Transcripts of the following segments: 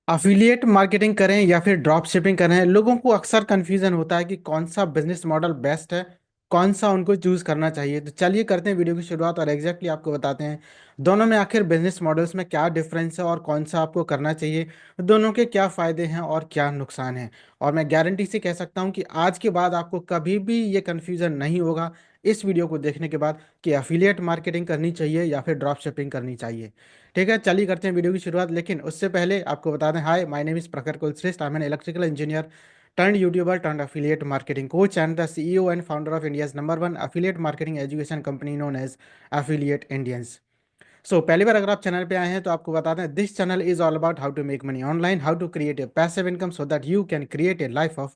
Affiliate marketing करें या फिर ड्रॉप शिपिंग करें, लोगों को अक्सर कन्फ्यूजन होता है कि कौन सा बिजनेस मॉडल बेस्ट है, कौन सा उनको चूज करना चाहिए। तो चलिए करते हैं वीडियो की शुरुआत और एग्जैक्टली आपको बताते हैं दोनों में आखिर बिजनेस मॉडल्स में क्या डिफरेंस है और कौन सा आपको करना चाहिए, दोनों के क्या फायदे हैं और क्या नुकसान हैं। और मैं गारंटी से कह सकता हूं कि आज के बाद आपको कभी भी ये कन्फ्यूजन नहीं होगा इस वीडियो को देखने के बाद कि अफिलिएट मार्केटिंग करनी चाहिए या फिर ड्रॉप शिपिंग करनी चाहिए। ठीक है, चलिए करते हैं वीडियो की शुरुआत। लेकिन उससे पहले आपको बता दें, हाय, माय नेम इज प्रखर Kulshreshtha, I am an electrical engineer turned YouTuber turned affiliate marketing coach and the CEO and founder of India's number one affiliate marketing education company known as Affiliate Indians. सो पहली बार अगर आप channel पे आए हैं तो आपको बता दें, this channel is all about how to make money online, how to create a passive income so that you can create a life of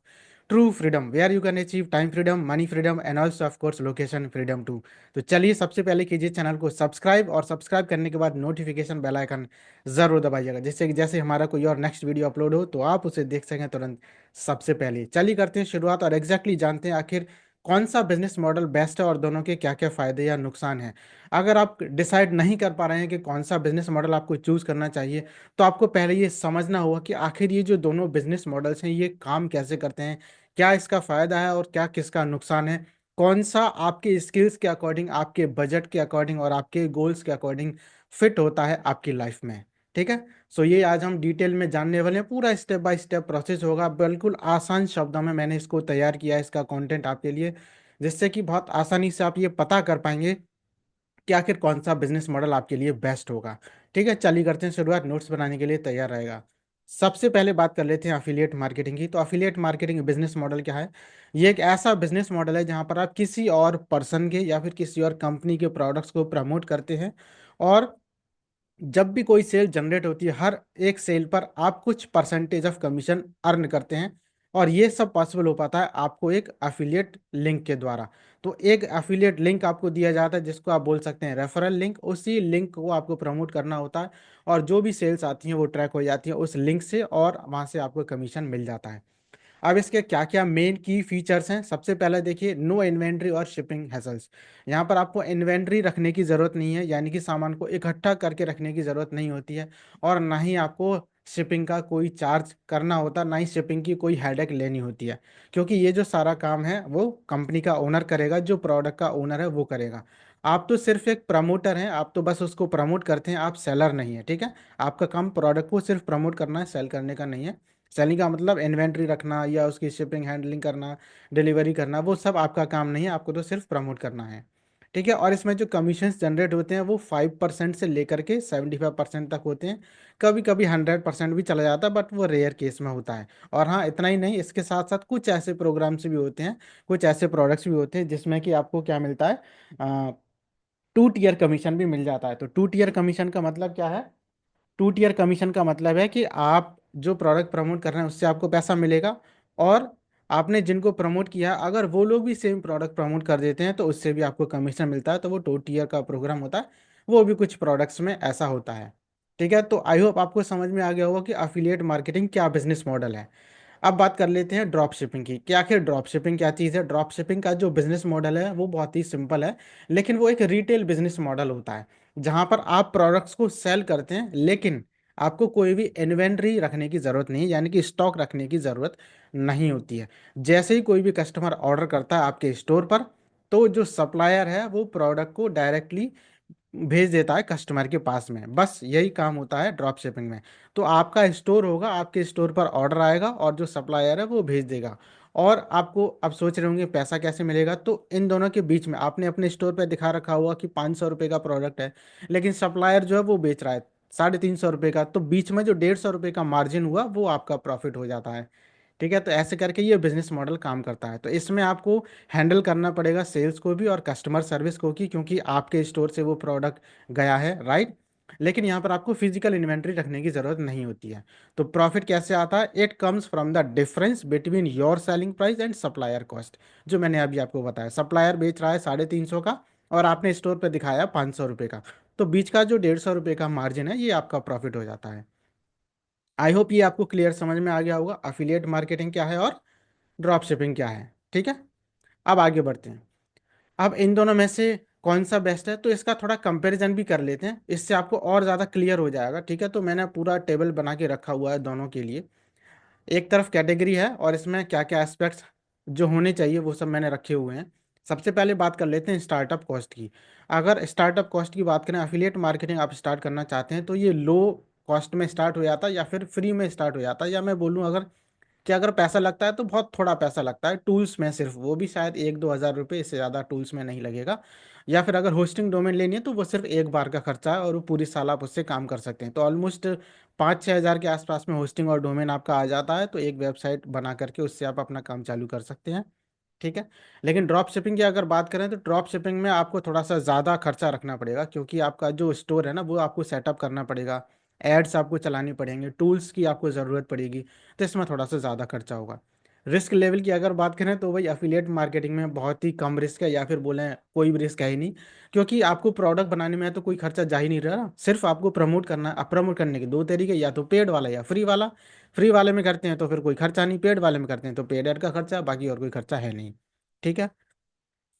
true freedom where you can achieve time freedom, money freedom and also of course location freedom too. तो चलिए सबसे पहले कीजिए channel को subscribe और subscribe करने के बाद नोटिफिकेशन बेल आइकन जरूर दबाइएगा, जिससे कि जैसे हमारा कोई और नेक्स्ट वीडियो अपलोड हो तो आप उसे देख सकें तुरंत सबसे पहले। चलिए करते हैं शुरुआत और एग्जैक्टली जानते हैं आखिर कौन सा बिजनेस मॉडल बेस्ट है और दोनों के क्या क्या फायदे या नुकसान हैं। अगर आप डिसाइड नहीं कर पा रहे हैं कि कौन सा बिजनेस मॉडल आपको चूज करना चाहिए, तो आपको पहले ये समझना होगा कि आखिर ये जो दोनों बिजनेस मॉडल्स हैं ये काम कैसे करते हैं, क्या इसका फायदा है और क्या किसका नुकसान है, कौन सा आपके स्किल्स के अकॉर्डिंग, आपके बजट के अकॉर्डिंग और आपके गोल्स के अकॉर्डिंग फिट होता है आपकी लाइफ में। ठीक है, सो ये आज हम डिटेल में जानने वाले हैं, पूरा स्टेप बाय स्टेप प्रोसेस होगा, बिल्कुल आसान शब्दों में मैंने इसको तैयार किया है, इसका कंटेंट आपके लिए, जिससे कि बहुत आसानी से आप ये पता कर पाएंगे कि आखिर कौन सा बिजनेस मॉडल आपके लिए बेस्ट होगा। ठीक है, चलिए करते हैं शुरुआत, नोट्स बनाने के लिए तैयार रहेगा। सबसे पहले बात कर लेते हैं अफिलिएट मार्केटिंग की। तो अफिलिएट मार्केटिंग बिजनेस मॉडल क्या है? ये एक ऐसा बिजनेस मॉडल है जहां पर आप किसी और पर्सन के या फिर किसी और कंपनी के प्रोडक्ट्स को प्रमोट करते हैं, और जब भी कोई सेल जनरेट होती है, हर एक सेल पर आप कुछ परसेंटेज ऑफ कमीशन अर्न करते हैं। और ये सब पॉसिबल हो पाता है आपको एक अफिलिएट लिंक के द्वारा। तो एक अफिलिएट लिंक आपको दिया जाता है जिसको आप बोल सकते हैं रेफरल लिंक, उसी लिंक को आपको प्रमोट करना होता है और जो भी सेल्स आती हैं वो ट्रैक हो जाती हैं उस लिंक से, और वहाँ से आपको कमीशन मिल जाता है। अब इसके क्या क्या मेन की फीचर्स हैं, सबसे पहले देखिए, नो इन्वेंट्री और शिपिंग हैसल्स। यहाँ पर आपको इन्वेंट्री रखने की ज़रूरत नहीं है, यानी कि सामान को इकट्ठा करके रखने की ज़रूरत नहीं होती है, और ना ही आपको शिपिंग का कोई चार्ज करना होता, ना ही शिपिंग की कोई हेडेक लेनी होती है, क्योंकि ये जो सारा काम है वो कंपनी का ओनर करेगा, जो प्रोडक्ट का ओनर है वो करेगा। आप तो सिर्फ एक प्रमोटर हैं, आप तो बस उसको प्रमोट करते हैं, आप सेलर नहीं है। ठीक है, आपका काम प्रोडक्ट को सिर्फ प्रमोट करना है, सेल करने का नहीं है। सेलिंग का मतलब इन्वेंट्री रखना या उसकी शिपिंग हैंडलिंग करना, डिलीवरी करना, वो सब आपका काम नहीं है, आपको तो सिर्फ प्रमोट करना है। ठीक है, और इसमें जो कमीशंस जनरेट होते हैं वो 5% से लेकर के 75% तक होते हैं। कभी कभी 100% भी चला जाता है, बट वो रेयर केस में होता है। और हाँ, इतना ही नहीं, इसके साथ साथ कुछ ऐसे प्रोग्राम्स भी होते हैं, कुछ ऐसे प्रोडक्ट्स भी होते हैं जिसमें कि आपको क्या मिलता है, 2 टियर कमीशन भी मिल जाता है। तो 2 टियर कमीशन का मतलब क्या है? 2 टियर कमीशन का मतलब है कि आप जो प्रोडक्ट प्रमोट कर रहे हैं उससे आपको पैसा मिलेगा, और आपने जिनको प्रमोट किया अगर वो लोग भी सेम प्रोडक्ट प्रमोट कर देते हैं तो उससे भी आपको कमीशन मिलता है। तो वो 2 टियर का प्रोग्राम होता है, वो भी कुछ प्रोडक्ट्स में ऐसा होता है। ठीक है, तो आई होप आपको समझ में आ गया होगा कि अफिलिएट मार्केटिंग क्या बिजनेस मॉडल है। अब बात कर लेते हैं ड्रॉप शिपिंग की, कि आखिर ड्रॉप शिपिंग क्या चीज़ है। ड्रॉप शिपिंग का जो बिजनेस मॉडल है वो बहुत ही सिंपल है, लेकिन वो एक रिटेल बिजनेस मॉडल होता है जहां पर आप प्रोडक्ट्स को सेल करते हैं, लेकिन आपको कोई भी इन्वेंट्री रखने की ज़रूरत नहीं है, यानी कि स्टॉक रखने की ज़रूरत नहीं होती है। जैसे ही कोई भी कस्टमर ऑर्डर करता है आपके स्टोर पर, तो जो सप्लायर है वो प्रोडक्ट को डायरेक्टली भेज देता है कस्टमर के पास में। बस यही काम होता है ड्रॉप शिपिंग में। तो आपका स्टोर होगा, आपके स्टोर पर ऑर्डर आएगा और जो सप्लायर है वो भेज देगा। और आपको अब सोच रहे होंगे पैसा कैसे मिलेगा, तो इन दोनों के बीच में आपने अपने स्टोर पर दिखा रखा हुआ कि 500 रुपये का प्रोडक्ट है, लेकिन सप्लायर जो है वो बेच रहा है 350 रुपये का, तो बीच में जो 150 रुपये का मार्जिन हुआ वो आपका प्रॉफिट हो जाता है। ठीक है, तो ऐसे करके ये बिजनेस मॉडल काम करता है। तो इसमें आपको हैंडल करना पड़ेगा सेल्स को भी और कस्टमर सर्विस को भी, क्योंकि आपके स्टोर से वो प्रोडक्ट गया है, राइट। लेकिन यहाँ पर आपको फिजिकल इन्वेंट्री रखने की ज़रूरत नहीं होती है। तो प्रॉफिट कैसे आता है? It comes from the difference between your selling price and supplier cost. जो मैंने अभी आपको बताया, सप्लायर बेच रहा है 350 का और आपने स्टोर पर दिखाया 500 रुपये का, तो बीच का जो 150 रुपये का मार्जिन है ये आपका प्रॉफिट हो जाता है। आई होप ये आपको क्लियर समझ में आ गया होगा अफिलिएट मार्केटिंग क्या है और ड्रॉप शिपिंग क्या है। ठीक है, अब आगे बढ़ते हैं। अब इन दोनों में से कौन सा बेस्ट है, तो इसका थोड़ा कंपैरिजन भी कर लेते हैं, इससे आपको और ज़्यादा क्लियर हो जाएगा। ठीक है, तो मैंने पूरा टेबल बना के रखा हुआ है दोनों के लिए। एक तरफ कैटेगरी है और इसमें क्या क्या एस्पेक्ट्स जो होने चाहिए वो सब मैंने रखे हुए हैं। सबसे पहले बात कर लेते हैं स्टार्टअप कॉस्ट की। अगर स्टार्टअप कॉस्ट की बात करें, अफिलिएट मार्केटिंग आप स्टार्ट करना चाहते हैं तो ये लो कॉस्ट में स्टार्ट हो जाता है या फिर फ्री में स्टार्ट हो जाता है, या मैं बोलूँ अगर कि अगर पैसा लगता है तो बहुत थोड़ा पैसा लगता है टूल्स में, सिर्फ वो भी शायद 1-2 हज़ार रुपये, इससे ज़्यादा टूल्स में नहीं लगेगा। या फिर अगर होस्टिंग डोमेन लेनी है तो वो सिर्फ एक बार का खर्चा है और वो पूरी साल आप उससे काम कर सकते हैं। तो ऑलमोस्ट 5-6 हज़ार के आसपास में होस्टिंग और डोमेन आपका आ जाता है, तो एक वेबसाइट बना करके उससे आप अपना काम चालू कर सकते हैं। ठीक है। लेकिन ड्रॉप शिपिंग की अगर बात करें तो ड्रॉप शिपिंग में आपको थोड़ा सा ज़्यादा खर्चा रखना पड़ेगा, क्योंकि आपका जो स्टोर है ना वो आपको सेटअप करना पड़ेगा, एड्स आपको चलानी पड़ेंगे, टूल्स की आपको ज़रूरत पड़ेगी, तो इसमें थोड़ा सा ज़्यादा खर्चा होगा। रिस्क लेवल की अगर बात करें तो वही अफिलिएट मार्केटिंग में बहुत ही कम रिस्क है, या फिर बोलें कोई भी रिस्क है ही नहीं, क्योंकि आपको प्रोडक्ट बनाने में तो कोई खर्चा जा ही नहीं रहा ना, सिर्फ आपको प्रमोट करना है। अब प्रमोट करने के दो तरीके, या तो पेड वाला या फ्री वाला। फ्री वाले में करते हैं तो फिर कोई खर्चा नहीं, पेड वाले में करते हैं तो पेड ऐड का खर्चा, बाकी और कोई खर्चा है नहीं। ठीक है।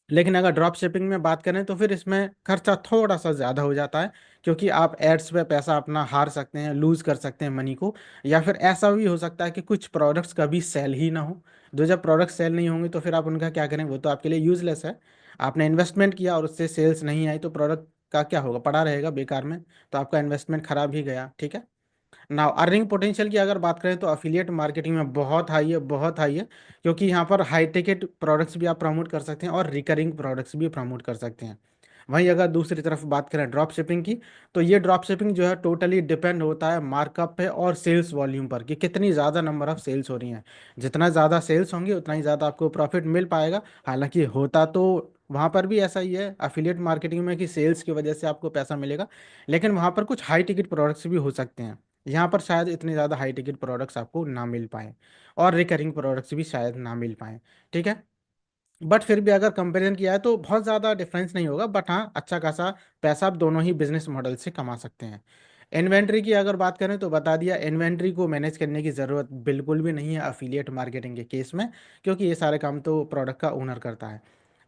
लेकिन अगर ड्रॉप शिपिंग में बात करें तो फिर इसमें खर्चा थोड़ा सा ज़्यादा हो जाता है, क्योंकि आप एड्स पे पैसा अपना हार सकते हैं, लूज़ कर सकते हैं मनी को। या फिर ऐसा भी हो सकता है कि कुछ प्रोडक्ट्स कभी सेल ही ना हो। तो जब प्रोडक्ट सेल नहीं होंगे तो फिर आप उनका क्या करें, वो तो आपके लिए यूजलेस है। आपने इन्वेस्टमेंट किया और उससे सेल्स नहीं आई तो प्रोडक्ट का क्या होगा, पड़ा रहेगा बेकार में, तो आपका इन्वेस्टमेंट खराब ही गया। ठीक है। नाउ अर्निंग पोटेंशियल की अगर बात करें तो अफिलिएट मार्केटिंग में बहुत हाई है, बहुत हाई है, क्योंकि यहाँ पर हाई टिकट प्रोडक्ट्स भी आप प्रमोट कर सकते हैं और रिकरिंग प्रोडक्ट्स भी प्रमोट कर सकते हैं। वहीं अगर दूसरी तरफ बात करें ड्रॉप शिपिंग की, तो ये ड्रॉप शिपिंग जो है टोटली डिपेंड होता है मार्कअप पे और सेल्स वॉल्यूम पर, कि कितनी ज़्यादा नंबर ऑफ सेल्स हो रही हैं। जितना ज़्यादा सेल्स होंगे उतना ही ज़्यादा आपको प्रॉफिट मिल पाएगा। हालांकि होता तो वहाँ पर भी ऐसा ही है अफिलिएट मार्केटिंग में कि सेल्स की वजह से आपको पैसा मिलेगा, लेकिन वहाँ पर कुछ हाई टिकट प्रोडक्ट्स भी हो सकते हैं। यहाँ पर शायद इतने ज़्यादा हाई टिकट प्रोडक्ट्स आपको ना मिल पाए, और रिकरिंग प्रोडक्ट्स भी शायद ना मिल पाए। ठीक है। बट फिर भी अगर कंपैरिजन किया है तो बहुत ज़्यादा डिफरेंस नहीं होगा, बट हाँ अच्छा खासा पैसा आप दोनों ही बिजनेस मॉडल से कमा सकते हैं। इन्वेंट्री की अगर बात करें तो बता दिया, इन्वेंट्री को मैनेज करने की ज़रूरत बिल्कुल भी नहीं है अफिलिएट मार्केटिंग के केस में, क्योंकि ये सारे काम तो प्रोडक्ट का ओनर करता है।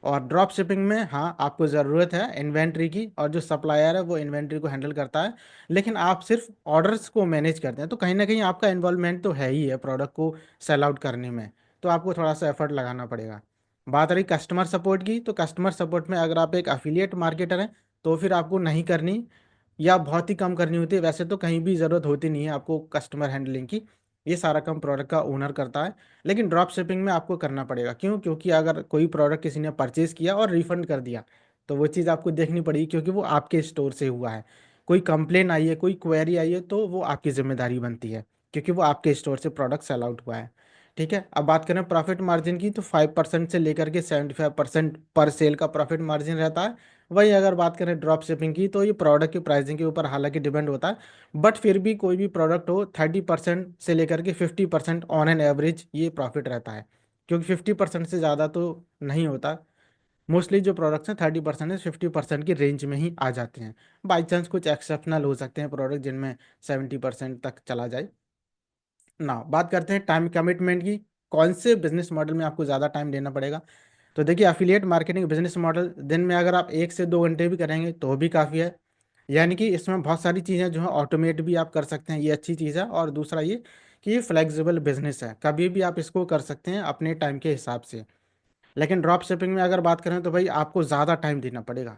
और ड्रॉप शिपिंग में हाँ आपको ज़रूरत है इन्वेंट्री की, और जो सप्लायर है वो इन्वेंट्री को हैंडल करता है, लेकिन आप सिर्फ ऑर्डर्स को मैनेज करते हैं, तो कहीं ना कहीं आपका इन्वॉल्वमेंट तो है ही है प्रोडक्ट को सेल आउट करने में, तो आपको थोड़ा सा एफर्ट लगाना पड़ेगा। बात रही कस्टमर सपोर्ट की, तो कस्टमर सपोर्ट में अगर आप एक अफिलिएट मार्केटर हैं तो फिर आपको नहीं करनी, या बहुत ही कम करनी होती है, वैसे तो कहीं भी ज़रूरत होती नहीं है आपको कस्टमर हैंडलिंग की, ये सारा काम प्रोडक्ट का ओनर करता है। लेकिन ड्रॉप शिपिंग में आपको करना पड़ेगा, क्यों, क्योंकि अगर कोई प्रोडक्ट किसी ने परचेज़ किया और रिफंड कर दिया तो वो चीज़ आपको देखनी पड़ेगी, क्योंकि वो आपके स्टोर से हुआ है। कोई कंप्लेन आई है, कोई क्वेरी आई है, तो वो आपकी जिम्मेदारी बनती है, क्योंकि वो आपके स्टोर से प्रोडक्ट सेल आउट हुआ है। ठीक है। अब बात करें प्रॉफिट मार्जिन की, तो 5% से लेकर के 75% पर सेल का प्रॉफिट मार्जिन रहता है। वही अगर बात करें ड्रॉप शिपिंग की, तो ये प्रोडक्ट की प्राइसिंग के ऊपर हालांकि डिपेंड होता है, बट फिर भी कोई भी प्रोडक्ट हो 30% से लेकर के 50% ऑन एन एवरेज ये प्रॉफिट रहता है, क्योंकि 50% से ज़्यादा तो नहीं होता। मोस्टली जो प्रोडक्ट्स हैं 30% से 50% की रेंज में ही आ जाते हैं। बाई चांस कुछ एक्सेप्शनल हो सकते हैं प्रोडक्ट जिनमें 70% तक चला जाए ना। बात करते हैं टाइम कमिटमेंट की, कौन से बिजनेस मॉडल में आपको ज़्यादा टाइम देना पड़ेगा। तो देखिए अफिलिएट मार्केटिंग बिजनेस मॉडल दिन में अगर आप 1 से 2 घंटे भी करेंगे तो भी काफ़ी है, यानी कि इसमें बहुत सारी चीज़ें जो है ऑटोमेट भी आप कर सकते हैं, ये अच्छी चीज़ है। और दूसरा ये कि ये फ्लेक्सिबल बिजनेस है, कभी भी आप इसको कर सकते हैं अपने टाइम के हिसाब से। लेकिन ड्रॉप शिपिंग में अगर बात करें तो भाई आपको ज़्यादा टाइम देना पड़ेगा।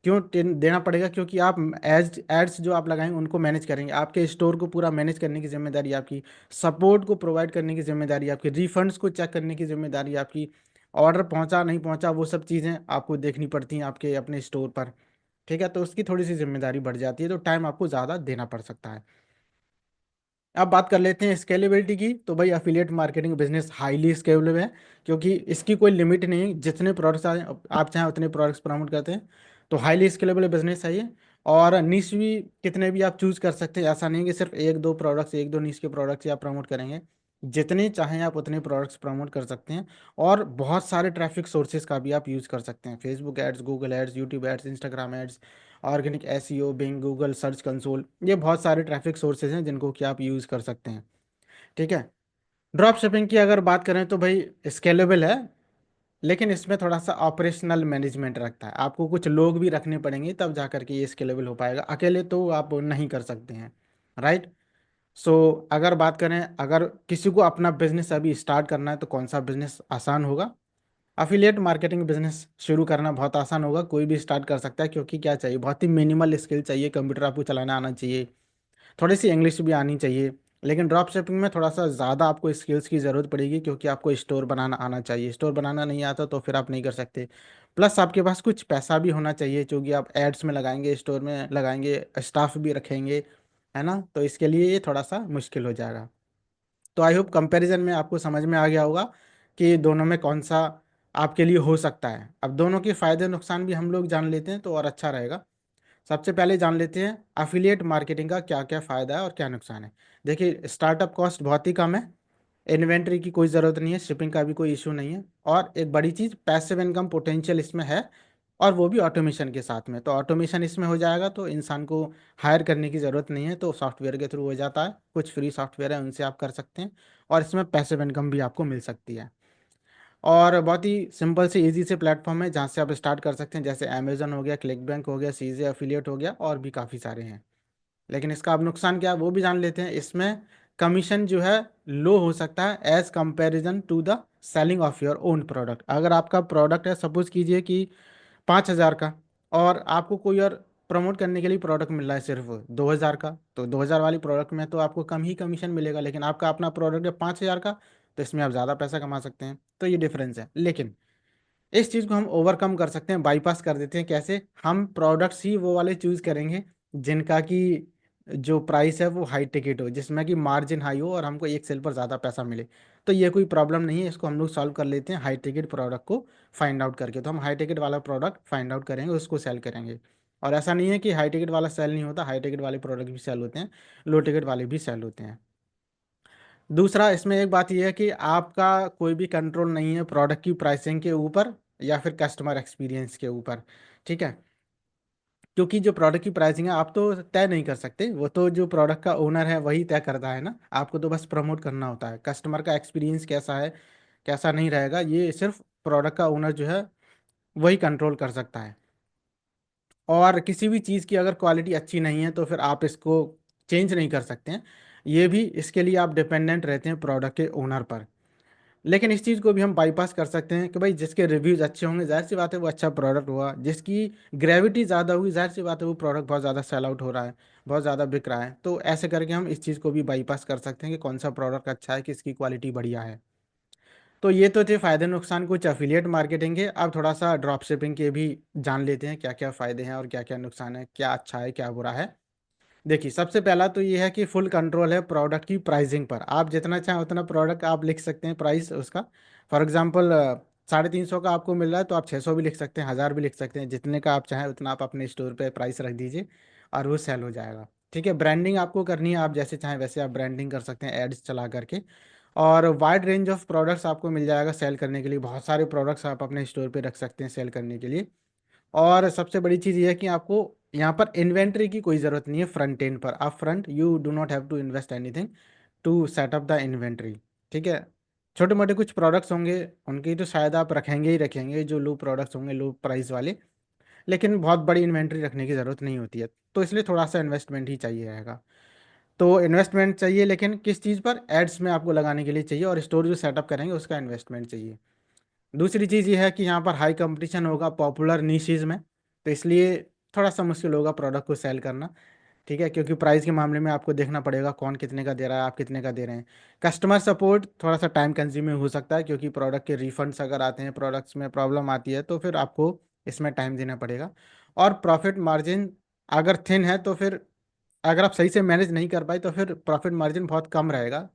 क्यों देना पड़ेगा, क्योंकि आप एज एड्स जो आप लगाएंगे उनको मैनेज करेंगे, आपके स्टोर को पूरा मैनेज करने की जिम्मेदारी आपकी, सपोर्ट को प्रोवाइड करने की जिम्मेदारी आपकी, रिफंड्स को चेक करने की जिम्मेदारी आपकी, ऑर्डर पहुंचा नहीं पहुंचा वो सब चीज़ें आपको देखनी पड़ती हैं आपके अपने स्टोर पर। ठीक है, तो उसकी थोड़ी सी जिम्मेदारी बढ़ जाती है, तो टाइम आपको ज़्यादा देना पड़ सकता है। अब बात कर लेते हैं स्केलेबिलिटी की, तो भाई affiliate marketing business highly scalable है, क्योंकि इसकी कोई लिमिट नहीं है, जितने प्रोडक्ट्स आप चाहें उतने प्रोडक्ट्स प्रमोट करते हैं, तो हाईली स्केलेबल बिजनेस है ये। और निश भी कितने भी आप चूज कर सकते हैं, ऐसा नहीं है कि सिर्फ एक दो प्रोडक्ट्स, एक दो निश के प्रोडक्ट्स ही आप प्रमोट करेंगे, जितने चाहें आप उतने प्रोडक्ट्स प्रमोट कर सकते हैं। और बहुत सारे ट्रैफिक सोर्सेज का भी आप यूज़ कर सकते हैं, Facebook ads, Google ads, YouTube ads, Instagram ads, organic SEO, Bing, Google search console, ये बहुत सारे ट्रैफिक सोर्सेज हैं जिनको कि आप यूज़ कर सकते हैं। ठीक है। ड्रॉप शिपिंग की अगर बात करें तो भाई स्केलेबल है, लेकिन इसमें थोड़ा सा ऑपरेशनल मैनेजमेंट रखता है, आपको कुछ लोग भी रखने पड़ेंगे तब जा करके ये स्केलेबल हो पाएगा, अकेले तो आप नहीं कर सकते हैं, राइट। सो अगर बात करें, अगर किसी को अपना बिजनेस अभी स्टार्ट करना है तो कौन सा बिजनेस आसान होगा? अफिलिएट मार्केटिंग बिजनेस शुरू करना बहुत आसान होगा, कोई भी स्टार्ट कर सकता है, क्योंकि क्या चाहिए, बहुत ही मिनिमल स्किल चाहिए, कंप्यूटर आपको चलाना आना चाहिए, थोड़ी सी इंग्लिश भी आनी चाहिए। लेकिन ड्रॉप शिपिंग में थोड़ा सा ज़्यादा आपको स्किल्स की ज़रूरत पड़ेगी, क्योंकि आपको स्टोर बनाना आना चाहिए, स्टोर बनाना नहीं आता तो फिर आप नहीं कर सकते। प्लस आपके पास कुछ पैसा भी होना चाहिए, क्योंकि आप एड्स में लगाएंगे, स्टोर में लगाएंगे, स्टाफ भी रखेंगे, है ना, तो इसके लिए ये थोड़ा सा मुश्किल हो जाएगा। तो आई होप कंपैरिजन में आपको समझ में आ गया होगा कि दोनों में कौन सा आपके लिए हो सकता है। अब दोनों के फायदे नुकसान भी हम लोग जान लेते हैं तो और अच्छा रहेगा। सबसे पहले जान लेते हैं अफिलिएट मार्केटिंग का क्या क्या फ़ायदा है और क्या नुकसान है। देखिए, स्टार्टअप कॉस्ट बहुत ही कम है, इन्वेंट्री की कोई ज़रूरत नहीं है, शिपिंग का भी कोई इशू नहीं है, और एक बड़ी चीज़, पैसिव इनकम पोटेंशियल इसमें है, और वो भी ऑटोमेशन के साथ में। तो ऑटोमेशन इसमें हो जाएगा तो इंसान को हायर करने की ज़रूरत नहीं है, तो सॉफ्टवेयर के थ्रू हो जाता है, कुछ फ्री सॉफ्टवेयर है उनसे आप कर सकते हैं, और इसमें पैसिव इनकम भी आपको मिल सकती है। और बहुत ही सिंपल से इजी से प्लेटफॉर्म है जहाँ से आप स्टार्ट कर सकते हैं, जैसे अमेजन हो गया, क्लिक बैंक हो गया, सीजे एफिलिएट हो गया, और भी काफ़ी सारे हैं। लेकिन इसका अब नुकसान क्या है वो भी जान लेते हैं। इसमें कमीशन जो है लो हो सकता है as comparison to the selling of your own product. अगर आपका प्रोडक्ट है, सपोज कीजिए कि 5,000 का, और आपको कोई और प्रमोट करने के लिए प्रोडक्ट मिल रहा है सिर्फ 2,000 का, तो 2,000 वाली प्रोडक्ट में तो आपको कम ही कमीशन मिलेगा, लेकिन आपका अपना प्रोडक्ट है 5,000 का, तो इसमें आप ज़्यादा पैसा कमा सकते हैं। तो ये डिफरेंस है। लेकिन इस चीज़ को हम ओवरकम कर सकते हैं, बाईपास कर देते हैं। कैसे? हम प्रोडक्ट्स ही वो वाले चूज़ करेंगे जिनका कि जो प्राइस है वो हाई टिकट हो, जिसमें कि मार्जिन हाई हो और हमको एक सेल पर ज़्यादा पैसा मिले। तो ये कोई प्रॉब्लम नहीं है, इसको हम लोग सॉल्व कर लेते हैं हाई टिकट प्रोडक्ट को फाइंड आउट करके। तो हम हाई टिकट वाला प्रोडक्ट फाइंड आउट करेंगे, उसको सेल करेंगे। और ऐसा नहीं है कि हाई टिकट वाला सेल नहीं होता, हाई टिकट वाले प्रोडक्ट भी सेल होते हैं, लो टिकट वाले भी सेल होते हैं। दूसरा, इसमें एक बात यह है कि आपका कोई भी कंट्रोल नहीं है प्रोडक्ट की प्राइसिंग के ऊपर या फिर कस्टमर एक्सपीरियंस के ऊपर, ठीक है। क्योंकि जो प्रोडक्ट की प्राइसिंग है आप तो तय नहीं कर सकते, वो तो जो प्रोडक्ट का ओनर है वही तय करता है ना, आपको तो बस प्रमोट करना होता है। कस्टमर का एक्सपीरियंस कैसा है, कैसा नहीं रहेगा, ये सिर्फ प्रोडक्ट का ओनर जो है वही कंट्रोल कर सकता है। और किसी भी चीज़ की अगर क्वालिटी अच्छी नहीं है तो फिर आप इसको चेंज नहीं कर सकते हैं, ये भी इसके लिए आप डिपेंडेंट रहते हैं प्रोडक्ट के ओनर पर। लेकिन इस चीज़ को भी हम बाईपास कर सकते हैं कि भाई जिसके रिव्यूज़ अच्छे होंगे, जाहिर सी बात है वो अच्छा प्रोडक्ट हुआ, जिसकी ग्रेविटी ज़्यादा हुई, जाहिर सी बात है वो प्रोडक्ट बहुत ज़्यादा सेल आउट हो रहा है, बहुत ज़्यादा बिक रहा है। तो ऐसे करके हम इस चीज़ को भी बाईपास कर सकते हैं कि कौन सा प्रोडक्ट अच्छा है, किसकी क्वालिटी बढ़िया है। तो ये तो थे फ़ायदे नुकसान कुछ एफिलिएट मार्केटिंग के। अब थोड़ा सा ड्रॉप शिपिंग के भी जान लेते हैं, क्या क्या फ़ायदे हैं और क्या क्या नुकसान है, क्या अच्छा है क्या बुरा है। देखिए, सबसे पहला तो ये है कि फुल कंट्रोल है प्रोडक्ट की प्राइसिंग पर। आप जितना चाहें उतना प्रोडक्ट आप लिख सकते हैं प्राइस उसका। फॉर एग्जांपल 350 का आपको मिल रहा है तो आप 600 भी लिख सकते हैं, 1,000 भी लिख सकते हैं, जितने का आप चाहें उतना आप अपने स्टोर पे प्राइस रख दीजिए और वो सेल हो जाएगा। ठीक है, ब्रांडिंग आपको करनी है, आप जैसे चाहें वैसे आप ब्रांडिंग कर सकते हैं एड्स चला करके। और वाइड रेंज ऑफ प्रोडक्ट्स आपको मिल जाएगा सेल करने के लिए, बहुत सारे प्रोडक्ट्स आप अपने स्टोर पे रख सकते हैं सेल करने के लिए। और सबसे बड़ी चीज़ ये है कि आपको यहाँ पर इन्वेंट्री की कोई ज़रूरत नहीं है फ्रंट एंड पर। आप front you do not have to invest anything to set up the inventory, ठीक है। छोटे मोटे कुछ प्रोडक्ट्स होंगे उनकी तो शायद आप रखेंगे ही रखेंगे, जो लो प्रोडक्ट्स होंगे लो प्राइस वाले, लेकिन बहुत बड़ी इन्वेंट्री रखने की ज़रूरत नहीं होती है। तो इसलिए थोड़ा सा इन्वेस्टमेंट ही चाहिए रहेगा। तो इन्वेस्टमेंट चाहिए, लेकिन किस चीज़ पर? एड्स में आपको लगाने के लिए चाहिए, और स्टोर जो सेटअप करेंगे उसका इन्वेस्टमेंट चाहिए। दूसरी चीज़ ये है कि यहाँ पर हाई कंपटीशन होगा पॉपुलर निशेज़ में, तो इसलिए थोड़ा सा मुश्किल होगा प्रोडक्ट को सेल करना, ठीक है, क्योंकि प्राइस के मामले में आपको देखना पड़ेगा कौन कितने का दे रहा है, आप कितने का दे रहे हैं। कस्टमर सपोर्ट थोड़ा सा टाइम कंज्यूमिंग हो सकता है, क्योंकि प्रोडक्ट के रिफंड्स अगर आते हैं, प्रोडक्ट्स में प्रॉब्लम आती है तो फिर आपको इसमें टाइम देना पड़ेगा। और प्रॉफिट मार्जिन अगर थिन है तो फिर अगर आप सही से मैनेज नहीं कर पाए तो फिर प्रॉफिट मार्जिन बहुत कम रहेगा,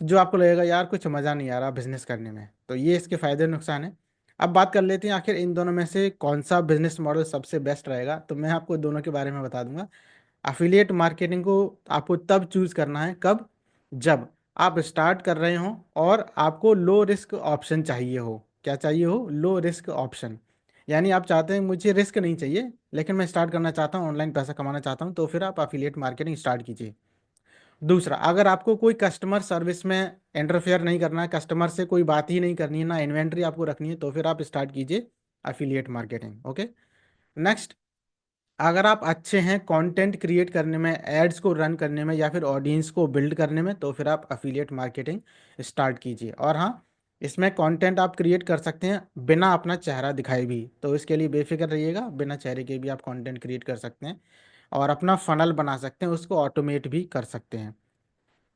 जो आपको लगेगा यार कुछ मज़ा नहीं आ रहा बिजनेस करने में। तो ये इसके फ़ायदे नुकसान हैं। अब बात कर लेते हैं आखिर इन दोनों में से कौन सा बिजनेस मॉडल सबसे बेस्ट रहेगा, तो मैं आपको दोनों के बारे में बता दूंगा। अफिलिएट मार्केटिंग को आपको तब चूज़ करना है, कब? जब आप स्टार्ट कर रहे हो और आपको लो रिस्क ऑप्शन चाहिए हो। क्या चाहिए हो? Low risk option. यानी आप चाहते हैं मुझे रिस्क नहीं चाहिए, लेकिन मैं स्टार्ट करना चाहता हूँ, ऑनलाइन पैसा कमाना चाहता हूँ, तो फिर आप अफिलिएट मार्केटिंग स्टार्ट कीजिए। दूसरा, अगर आपको कोई कस्टमर सर्विस में इंटरफेयर नहीं करना है, कस्टमर से कोई बात ही नहीं करनी है, ना इन्वेंट्री आपको रखनी है, तो फिर आप स्टार्ट कीजिए अफिलिएट मार्केटिंग। ओके। नेक्स्ट, अगर आप अच्छे हैं कंटेंट क्रिएट करने में, एड्स को रन करने में, या फिर ऑडियंस को बिल्ड करने में, तो फिर आप अफिलिएट मार्केटिंग स्टार्ट कीजिए। और हाँ, इसमें कंटेंट आप क्रिएट कर सकते हैं बिना अपना चेहरा दिखाए भी, तो इसके लिए बेफिक्र रहिएगा, बिना चेहरे के भी आप कंटेंट क्रिएट कर सकते हैं और अपना फनल बना सकते हैं, उसको ऑटोमेट भी कर सकते हैं,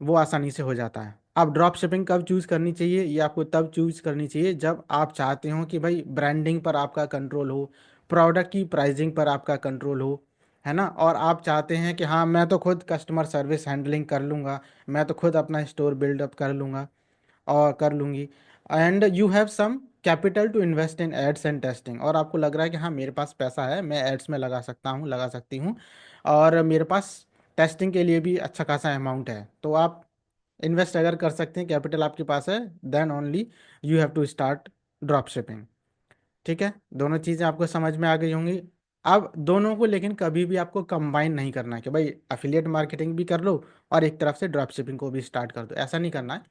वो आसानी से हो जाता है। अब ड्रॉप शिपिंग कब चूज़ करनी चाहिए? ये आपको तब चूज़ करनी चाहिए जब आप चाहते हो कि भाई ब्रांडिंग पर आपका कंट्रोल हो, प्रोडक्ट की प्राइसिंग पर आपका कंट्रोल हो, है ना, और आप चाहते हैं कि हाँ मैं तो खुद कस्टमर सर्विस हैंडलिंग कर लूँगा, मैं तो खुद अपना स्टोर बिल्डअप कर लूँगा और कर लूँगी, and you have some capital to invest in ads and testing, और आपको लग रहा है कि हाँ मेरे पास पैसा है, मैं एड्स में लगा सकता हूँ, लगा सकती हूँ, और मेरे पास टेस्टिंग के लिए भी अच्छा खासा अमाउंट है, तो आप इन्वेस्ट अगर कर सकते हैं, कैपिटल आपके पास है, then only you have to start drop shipping. ठीक है, दोनों चीज़ें आपको समझ में आ गई होंगी। अब दोनों को लेकिन कभी भी आपको कंबाइन नहीं करना है कि भाई अफिलिएट मार्केटिंग भी कर लो और एक तरफ से ड्रॉप शिपिंग को भी स्टार्ट कर दो, ऐसा नहीं करना है।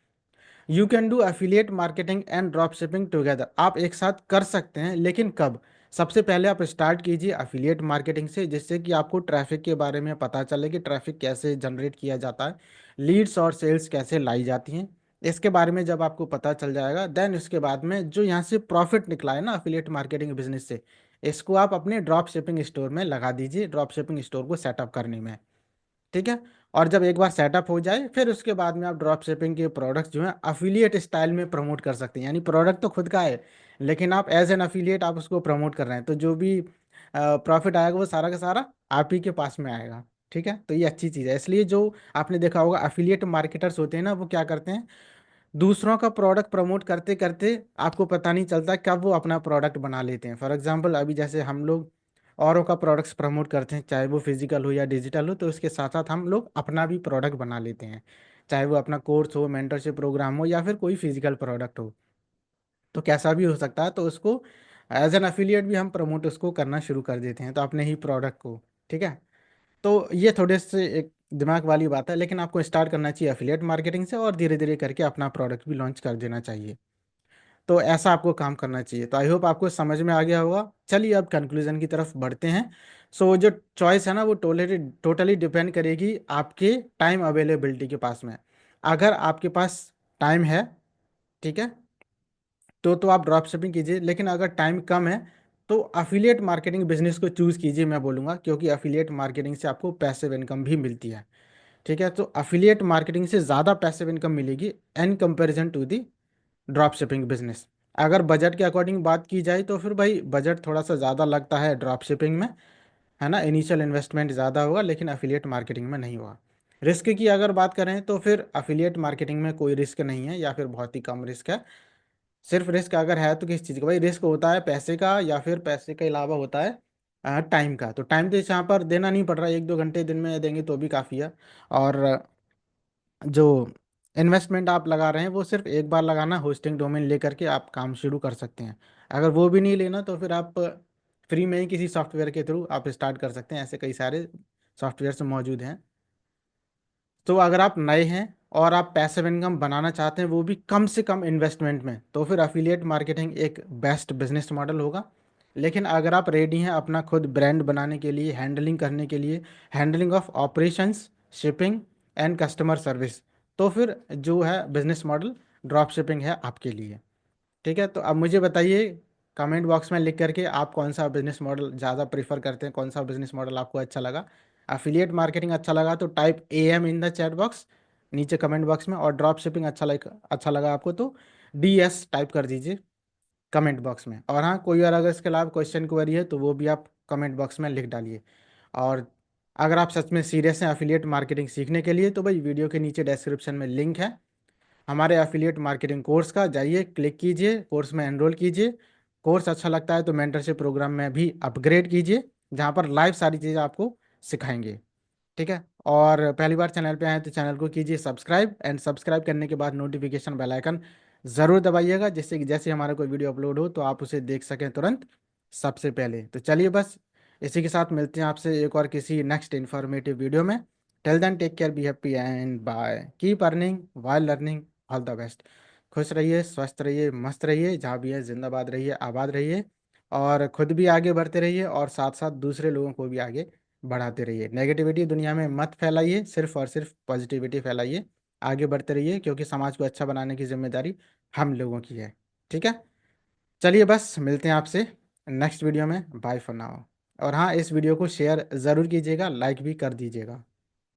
You can do affiliate marketing and drop shipping together, आप एक साथ कर सकते हैं, लेकिन कब? सबसे पहले आप स्टार्ट कीजिए अफिलिएट मार्केटिंग से, जिससे कि आपको ट्रैफिक के बारे में पता चले कि ट्रैफिक कैसे जनरेट किया जाता है, लीड्स और सेल्स कैसे लाई जाती हैं, इसके बारे में जब आपको पता चल जाएगा, देन उसके बाद में जो यहाँ से प्रॉफिट निकला है ना अफिलिएट मार्केटिंग बिजनेस से, इसको आप अपने ड्रॉप शिपिंग स्टोर में लगा दीजिए, ड्रॉप शिपिंग स्टोर को सेटअप करने में। ठीक है, और जब एक बार सेटअप हो जाए, फिर उसके बाद में आप ड्रॉप शिपिंग के प्रोडक्ट्स जो हैं अफिलिएट स्टाइल में प्रमोट कर सकते हैं, यानी प्रोडक्ट तो खुद का है, लेकिन आप एज एन अफिलिएट आप उसको प्रमोट कर रहे हैं, तो जो भी प्रॉफिट आएगा वो सारा का सारा आप ही के पास में आएगा। ठीक है, तो ये अच्छी चीज़ है, इसलिए जो आपने देखा होगा अफिलिएट मार्केटर्स होते हैं ना, वो क्या करते हैं, दूसरों का प्रोडक्ट प्रमोट करते करते आपको पता नहीं चलता कब वो अपना प्रोडक्ट बना लेते हैं। फॉर एग्जांपल, अभी जैसे हम लोग औरों का प्रोडक्ट्स प्रमोट करते हैं, चाहे वो फिजिकल हो या डिजिटल हो, तो उसके साथ साथ हम लोग अपना भी प्रोडक्ट बना लेते हैं, चाहे वो अपना कोर्स हो, मेंटरशिप प्रोग्राम हो, या फिर कोई फिजिकल प्रोडक्ट हो, तो कैसा भी हो सकता है, तो उसको एज एन अफिलिएट भी हम प्रमोट उसको करना शुरू कर देते हैं, तो अपने ही प्रोडक्ट को। ठीक है, तो ये थोड़े से एक दिमाग वाली बात है, लेकिन आपको स्टार्ट करना चाहिए अफिलिएट मार्केटिंग से, और धीरे धीरे करके अपना प्रोडक्ट भी लॉन्च कर देना चाहिए, तो ऐसा आपको काम करना चाहिए। तो आई होप आपको समझ में आ गया होगा। चलिए अब कंक्लूजन की तरफ बढ़ते हैं। सो जो चॉइस है ना, वो टोटली टोटली डिपेंड करेगी आपके टाइम अवेलेबिलिटी के पास में। अगर आपके पास टाइम है, ठीक है, तो आप ड्रॉप शिपिंग कीजिए, लेकिन अगर टाइम कम है तो अफिलिएट मार्केटिंग बिजनेस को चूज़ कीजिए, मैं बोलूँगा, क्योंकि अफिलिएट मार्केटिंग से आपको पैसिव इनकम भी मिलती है। ठीक है, तो अफिलिएट मार्केटिंग से ज़्यादा पैसिव इनकम मिलेगी in comparison to the drop shipping business. अगर बजट के अकॉर्डिंग बात की जाए तो फिर भाई बजट थोड़ा सा ज़्यादा लगता है ड्रॉप शिपिंग में, है ना, इनिशियल इन्वेस्टमेंट ज़्यादा होगा, लेकिन अफिलिएट मार्केटिंग में नहीं होगा। रिस्क की अगर बात करें तो फिर अफिलिएट मार्केटिंग में कोई रिस्क नहीं है, या फिर बहुत ही कम रिस्क है। सिर्फ रिस्क अगर है तो किस चीज़ का? भाई रिस्क होता है पैसे का, या फिर पैसे के अलावा होता है टाइम का। तो टाइम तो इस यहाँ पर देना नहीं पड़ रहा है, 1-2 घंटे दिन में देंगे तो भी काफ़ी है। और जो इन्वेस्टमेंट आप लगा रहे हैं वो सिर्फ एक बार लगाना, होस्टिंग डोमेन लेकर के आप काम शुरू कर सकते हैं। अगर वो भी नहीं लेना तो फिर आप फ्री में ही किसी सॉफ्टवेयर के थ्रू आप स्टार्ट कर सकते हैं, ऐसे कई सारे सॉफ्टवेयर मौजूद हैं। तो अगर आप नए हैं और आप पैसिव इनकम बनाना चाहते हैं, वो भी कम से कम इन्वेस्टमेंट में, तो फिर अफिलिएट मार्केटिंग एक बेस्ट बिजनेस मॉडल होगा। लेकिन अगर आप रेडी हैं अपना खुद ब्रांड बनाने के लिए, हैंडलिंग करने के लिए, handling of operations, shipping and customer service, तो फिर जो है बिजनेस मॉडल ड्रॉप शिपिंग है आपके लिए। ठीक है, तो अब मुझे बताइए कमेंट बॉक्स में लिख करके आप कौन सा बिजनेस मॉडल ज़्यादा प्रीफर करते हैं, कौन सा बिजनेस मॉडल आपको अच्छा लगा। अफिलिएट मार्केटिंग अच्छा लगा तो type AM in the chat box नीचे कमेंट बॉक्स में, और ड्रॉप शिपिंग अच्छा लगा आपको तो DS टाइप कर दीजिए कमेंट बॉक्स में। और हाँ, कोई और अगर इसके अलावा क्वेश्चन क्वेरी है तो वो भी आप कमेंट बॉक्स में लिख डालिए। और अगर आप सच में सीरियस हैं अफिलिएट मार्केटिंग सीखने के लिए, तो भाई वीडियो के नीचे डिस्क्रिप्शन में लिंक है हमारे एफिलिएट मार्केटिंग कोर्स का, जाइए क्लिक कीजिए, कोर्स में एनरोल कीजिए। कोर्स अच्छा लगता है तो मेंटरशिप प्रोग्राम में भी अपग्रेड कीजिए, जहाँ पर लाइव सारी चीज़ें आपको सिखाएंगे। ठीक है, और पहली बार चैनल पे आए तो चैनल को कीजिए सब्सक्राइब, एंड सब्सक्राइब करने के बाद नोटिफिकेशन बेल आइकन ज़रूर दबाइएगा, जिससे कि जैसे हमारा कोई वीडियो अपलोड हो तो आप उसे देख सकें तुरंत सबसे पहले। तो चलिए बस इसी के साथ मिलते हैं आपसे एक और किसी नेक्स्ट इन्फॉर्मेटिव वीडियो में। Till then take care, be happy and bye, keep earning while learning, all the best. खुश रहिए, स्वस्थ रहिए, मस्त रहिए, जहाँ भी है जिंदाबाद रहिए, आबाद रहिए, और खुद भी आगे बढ़ते रहिए और साथ साथ दूसरे लोगों को भी आगे बढ़ाते रहिए। नेगेटिविटी दुनिया में मत फैलाइए, सिर्फ और सिर्फ पॉजिटिविटी फैलाइए। आगे बढ़ते रहिए, क्योंकि समाज को अच्छा बनाने की जिम्मेदारी हम लोगों की है। ठीक है, चलिए बस मिलते हैं आपसे नेक्स्ट वीडियो में। Bye for now. और हाँ, इस वीडियो को शेयर ज़रूर कीजिएगा, लाइक भी कर दीजिएगा।